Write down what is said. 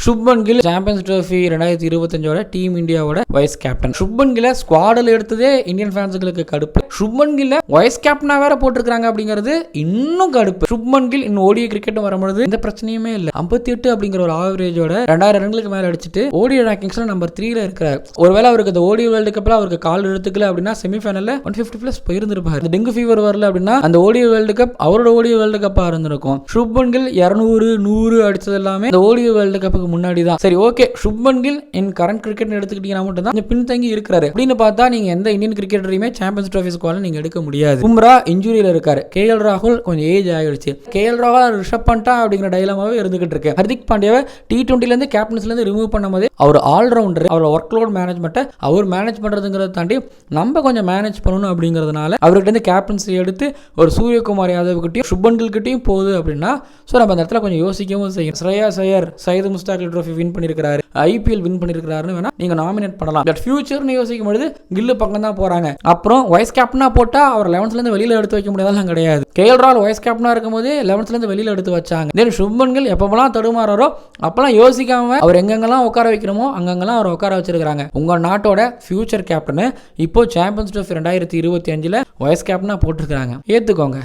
Shubman Gill champions trophy 2025 team இந்தியாவோட vice captain. Shubman கில்ல ஸ்குவாடில் எடுத்ததே இந்தியன் ஃபேன்ஸுகளுக்கு கடுப்பு. சுப்மன் கில்ல வைஸ் கேப்டனா வேற போட்டிருக்காங்க அப்படிங்கிறது இன்னும் கடுப்பு. சுப்மன் கில் இன்னும் ஓடிய கிரிக்கெட் வரும்போது இந்த பிரச்சனையுமே இல்லை. 58 அப்படிங்கிற ஒரு ஆவரேஜோட 2000 ரன்களுக்கு மேல அடிச்சுட்டு ஓடிய ரேங்கிங்ஸ்ல நம்பர் 3ல இருக்கிறார். ஒருவேளை அவருக்கு இந்த ஓடிய வேர்ல்டு கப்ல அவருக்கு கால் எடுத்துக்கல அப்படின்னா செமிஃபைனல்ல 150+ போயிருந்திருப்பாரு. இந்த டெங்கு ஃபீவர் வரல அப்படின்னா அந்த ஓடிய வேர்ல்டு கப் அவரோட ஓடிய வேர்ல்டு கப்பா இருந்திருக்கும். சுப்மன் கில் 200 100 அடிச்சது எல்லாமே இந்த ஓடிய வேர்ல்டு கப்புக்கு முன்னாடி தான். சரி, okay, Shubman Gill in current cricket எடுத்துக்கிட்டீங்கன்னா மட்டும் தான் பின்தங்கி இருக்கிறாரு அப்படின்னு பார்த்தா நீங்க எந்த இந்தியன் கிரிக்கெட்டரையுமே சாம்பியன்ஸ் ட்ரோஃபி ஸ்குவாட்ல நீங்க எடுக்க முடியாது. பும்ரா இன்ஜூரியில இருக்காரு. கேஎல் ராகுல் கொஞ்சம் ஏஜ் ஆயிடுச்சு. கேஎல் ராகுல் ரிஷப் பண்டா அப்படிங்கிற டைலமாவே இருந்துகிட்டு இருக்கு. ஹர்திக் பாண்டியாவை T20ல இருந்து கேப்டன்ஸ்ல இருந்து ரிமூவ் பண்ணும்போது அவர் ஆல்ரவுண்டர், அவர் ஒர்க் லோட் மேனேஜ்மெண்ட்டை அவர் மேனேஜ் பண்றதுங்கிறத தாண்டி நம்ம கொஞ்சம் மேனேஜ் பண்ணணும் அப்படிங்கிறதுனால அவர்கிட்ட இருந்து கேப்டன்சி எடுத்து ஒரு சூரியகுமார் யாதவ் கிட்டையும் சுப்மன் கில் கிட்டையும் போகுது அப்படின்னா ஸோ நம்ம அந்த இடத்துல கொஞ்சம் யோசிக்கவும் செய்யும். ஸ்ரேயாஸ் ஐயர் சையது முஸ்தாக் ட்ரோஃபி வின் பண்ணியிருக்காரு, IPL வின் பண்ணியிருக்காருன்னு வேணா நீங்க நாமினேட் பண்ணலாம். பட் ஃபியூச்சர்னு யோசிக்கும் பொழுது கில்லு பக்கம் தான் போறாங்க. அப்புறம் வைஸ் கேப்டனா போட்டா அவர் 11th இருந்து வெளியில எடுத்து வைக்க முடியாதெல்லாம் கிடையாது. கேஎல் ராகுல் வைஸ் கேப்டனா இருக்கும்போது 11th இருந்து வெளியில எடுத்து வச்சாங்க. தென் சுப்மன் கில் எப்பெல்லாம் தடுமாறாரோ அப்பெல்லாம் யோசிக்காம அவர் எங்கெங்கெல்லாம் உட்கார வைக்கணுமோ அங்கெல்லாம் அவர் உட்கார வச்சிருக்காங்க. உங்க நாட்டோட ஃபியூச்சர் கேப்டனு இப்போ சாம்பியன்ஸ் ட்ரோஃபி 2025ல வைஸ் கேப்டனா போட்டிருக்காங்க. ஏத்துக்கோங்க.